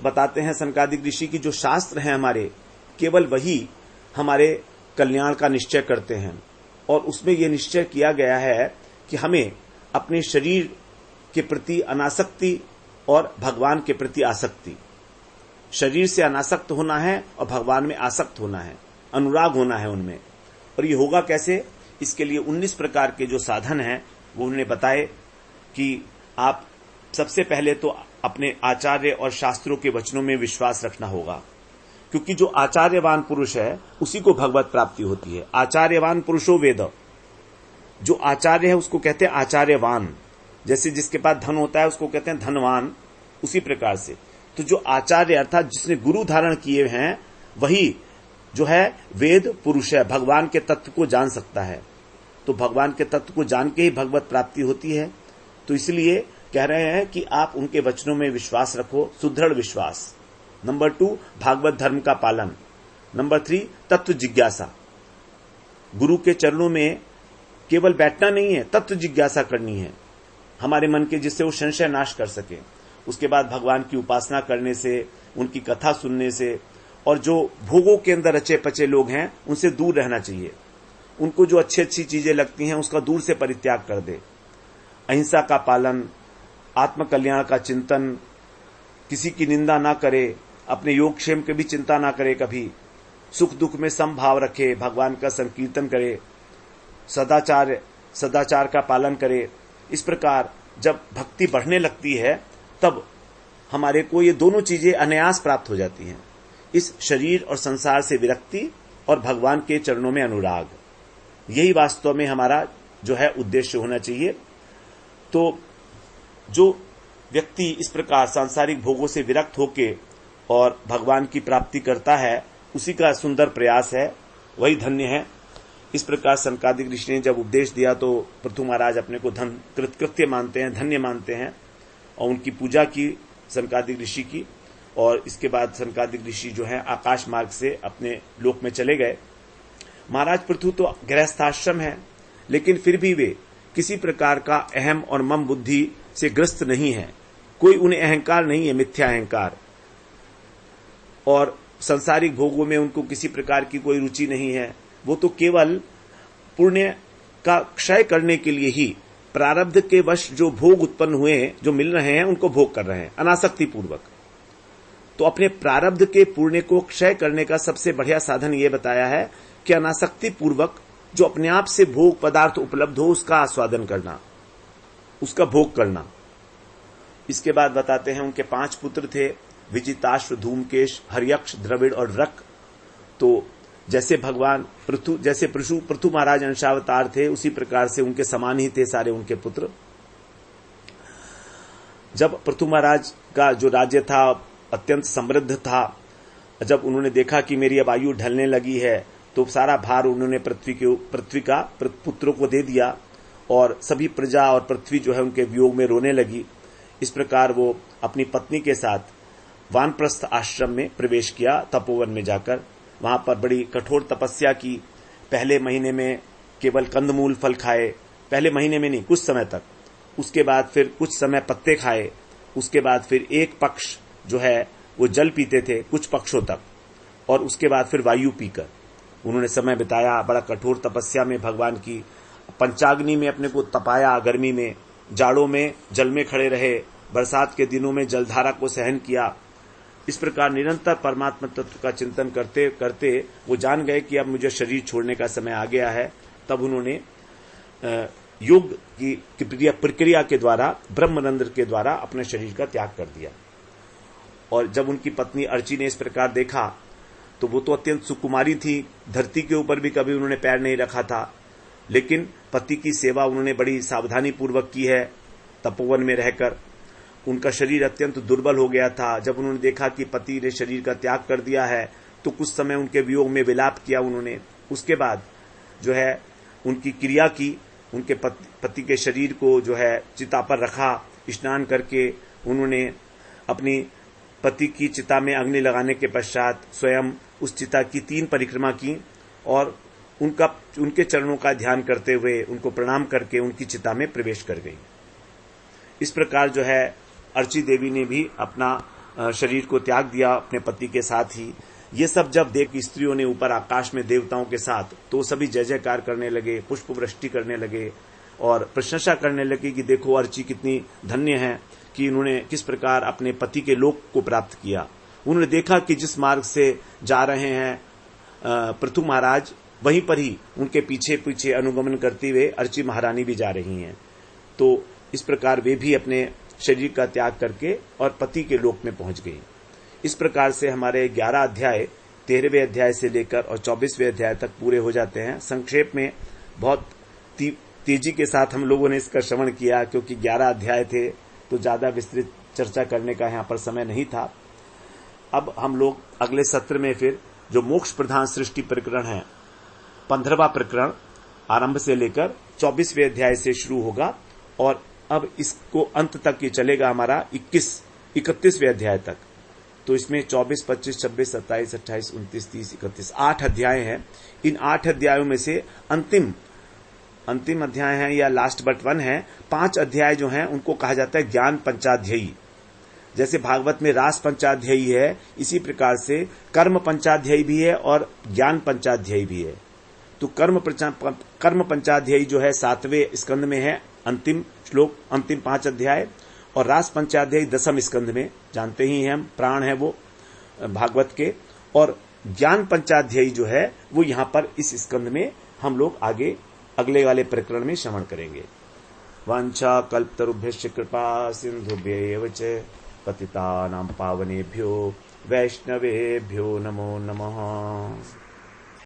बताते हैं सनकादिक ऋषि की जो शास्त्र हैं हमारे, केवल वही हमारे कल्याण का निश्चय करते हैं। और उसमें यह निश्चय किया गया है कि हमें अपने शरीर के प्रति अनासक्ति और भगवान के प्रति आसक्ति, शरीर से अनासक्त होना है और भगवान में आसक्त होना है, अनुराग होना है उनमें। और ये होगा कैसे? इसके लिए 19 प्रकार के जो साधन हैं वो उन्होंने बताए कि आप सबसे पहले तो अपने आचार्य और शास्त्रों के वचनों में विश्वास रखना होगा, क्योंकि जो आचार्यवान पुरुष है उसी को भगवत प्राप्ति होती है। आचार्यवान पुरुषो वेद, जो आचार्य है उसको कहते हैं आचार्यवान। जैसे जिसके पास धन होता है उसको कहते हैं धनवान, उसी प्रकार से तो जो आचार्य अर्थात जिसने गुरु धारण किए हैं वही जो है वेद पुरुष है, भगवान के तत्व को जान सकता है। तो भगवान के तत्व को जान के ही भगवत प्राप्ति होती है। तो इसलिए कह रहे हैं कि आप उनके वचनों में विश्वास रखो, सुदृढ़ विश्वास। नंबर 2 भागवत धर्म का पालन। नंबर 3 तत्व जिज्ञासा। गुरु के चरणों में केवल बैठना नहीं है, तत्व जिज्ञासा करनी है हमारे मन के, जिससे वो संशय नाश कर सके। उसके बाद भगवान की उपासना करने से, उनकी कथा सुनने से, और जो भोगों के अंदर रचे पचे लोग हैं उनसे दूर रहना चाहिए। उनको जो अच्छी अच्छी चीजें लगती हैं उसका दूर से परित्याग कर दे। अहिंसा का पालन, आत्म कल्याण का चिंतन, किसी की निंदा ना करे, अपने योगक्षेम की भी चिंता ना करे, कभी सुख दुख में समभाव रखे, भगवान का संकीर्तन करे, सदाचार का पालन करे। इस प्रकार जब भक्ति बढ़ने लगती है तब हमारे को ये दोनों चीजें अनायास प्राप्त हो जाती हैं। इस शरीर और संसार से विरक्ति और भगवान के चरणों में अनुराग। यही वास्तव में हमारा जो है उद्देश्य होना चाहिए। तो जो व्यक्ति इस प्रकार सांसारिक भोगों से विरक्त होके और भगवान की प्राप्ति करता है, उसी का सुंदर प्रयास है, वही धन्य है। इस प्रकार सनकादिक ऋषि ने जब उपदेश दिया तो पृथु महाराज अपने को कृत्य मानते हैं, धन्य मानते हैं, और उनकी पूजा की सनकादिक ऋषि की। और इसके बाद सनकादिक ऋषि जो है आकाश मार्ग से अपने लोक में चले गए। महाराज पृथु तो गृहस्थाश्रम है, लेकिन फिर भी वे किसी प्रकार का अहम और मम बुद्धि से ग्रस्त नहीं है। कोई उन्हें अहंकार नहीं है, मिथ्या अहंकार, और संसारिक भोगों में उनको किसी प्रकार की कोई रुचि नहीं है। वो तो केवल पुण्य का क्षय करने के लिए ही प्रारब्ध के वश जो भोग उत्पन्न हुए, जो मिल रहे हैं, उनको भोग कर रहे हैं अनासक्ति पूर्वक। तो अपने प्रारब्ध के पुण्य को क्षय करने का सबसे बढ़िया साधन ये बताया है कि अनासक्ति पूर्वक जो अपने आप से भोग पदार्थ उपलब्ध हो उसका आस्वादन करना, उसका भोग करना। इसके बाद बताते हैं उनके 5 पुत्र थे, विजिताश्व, धूमकेश, हर्यक्ष, द्रविड़ और रक। तो जैसे भगवान पृथु महाराज अंशावतार थे, उसी प्रकार से उनके समान ही थे सारे उनके पुत्र। जब पृथु महाराज का जो राज्य था अत्यंत समृद्ध था, जब उन्होंने देखा कि मेरी अब आयु ढलने लगी है, तो सारा भार उन्होंने पृथ्वी का पुत्रों को दे दिया, और सभी प्रजा और पृथ्वी जो है उनके वियोग में रोने लगी। इस प्रकार वो अपनी पत्नी के साथ वानप्रस्थ आश्रम में प्रवेश किया, तपोवन में जाकर वहां पर बड़ी कठोर तपस्या की। पहले महीने में केवल कंदमूल फल खाए, पहले महीने में नहीं, कुछ समय तक। उसके बाद फिर कुछ समय पत्ते खाए। उसके बाद फिर एक पक्ष जो है वो जल पीते थे कुछ पक्षों तक, और उसके बाद फिर वायु पीकर उन्होंने समय बिताया। बड़ा कठोर तपस्या में भगवान की पंचाग्नि में अपने को तपाया, गर्मी में, जाड़ों में जल में खड़े रहे, बरसात के दिनों में जलधारा को सहन किया। इस प्रकार निरंतर परमात्मा तत्व का चिंतन करते करते वो जान गए कि अब मुझे शरीर छोड़ने का समय आ गया है। तब उन्होंने योग की प्रक्रिया के द्वारा, ब्रह्मरंध्र के द्वारा अपने शरीर का त्याग कर दिया। और जब उनकी पत्नी अर्ची ने इस प्रकार देखा, तो वो तो अत्यंत सुकुमारी थी, धरती के ऊपर भी कभी उन्होंने पैर नहीं रखा था, लेकिन पति की सेवा उन्होंने बड़ी सावधानी पूर्वक की है तपोवन में रहकर। उनका शरीर अत्यंत दुर्बल हो गया था। जब उन्होंने देखा कि पति ने शरीर का त्याग कर दिया है, तो कुछ समय उनके वियोग में विलाप किया उन्होंने। उसके बाद जो है उनकी क्रिया की, उनके पति के शरीर को जो है चिता पर रखा, स्नान करके उन्होंने अपनी पति की चिता में अग्नि लगाने के पश्चात स्वयं उस चिता की 3 परिक्रमा की, और उनके चरणों का ध्यान करते हुए उनको प्रणाम करके उनकी चिता में प्रवेश कर गई। इस प्रकार जो है अर्ची देवी ने भी अपना शरीर को त्याग दिया अपने पति के साथ ही। ये सब जब देख स्त्रियों ने ऊपर आकाश में देवताओं के साथ, तो सभी जय जयकार करने लगे, पुष्प वृष्टि करने लगे और प्रशंसा करने लगे कि देखो अर्ची कितनी धन्य है कि इन्होंने किस प्रकार अपने पति के लोक को प्राप्त किया। उन्होंने देखा कि जिस मार्ग से जा रहे हैं पृथु महाराज, वहीं पर ही उनके पीछे पीछे अनुगमन करते हुए अर्ची महारानी भी जा रही हैं। तो इस प्रकार वे भी अपने शरीर का त्याग करके और पति के लोक में पहुंच गई। इस प्रकार से हमारे 11 अध्याय 13वें अध्याय से लेकर और 24वें अध्याय तक पूरे हो जाते हैं। संक्षेप में बहुत तेजी के साथ हम लोगों ने इसका श्रवण किया, क्योंकि 11 अध्याय थे, तो ज्यादा विस्तृत चर्चा करने का यहाँ पर समय नहीं था। अब हम लोग अगले सत्र में फिर जो मोक्ष प्रधान सृष्टि प्रकरण है, 15वां प्रकरण आरंभ से लेकर 24वें अध्याय से शुरू होगा, और अब इसको अंत तक ये चलेगा हमारा 31वें अध्याय तक। तो इसमें 24, 25, 26, 27, 28, 29, 30, 31 8 अध्याय हैं। इन 8 अध्यायों में से अंतिम अध्याय है या लास्ट बट वन है। 5 अध्याय जो हैं उनको कहा जाता है ज्ञान पंचाध्यायी। जैसे भागवत में रास पंचाध्यायी है, इसी प्रकार से कर्म पंचाध्यायी भी है और ज्ञान पंचाध्यायी भी है। तो कर्म पंचाध्यायी जो है 7वें स्कंद में है, अंतिम श्लोक, अंतिम 5 अध्याय, और रास पंचाध्यायी 10वें स्कंद में, जानते ही हैं हम, प्राण है वो भागवत के। और ज्ञान पंचाध्यायी जो है वो यहाँ पर इस स्कंद में हम लोग आगे अगले वाले प्रकरण में श्रवण करेंगे। वांछा कल्पतरुभ्यश्च कृपा सिंधुभ्यैव च पतितानां पावनेभ्यो वैष्णवेभ्यो नमो नमः।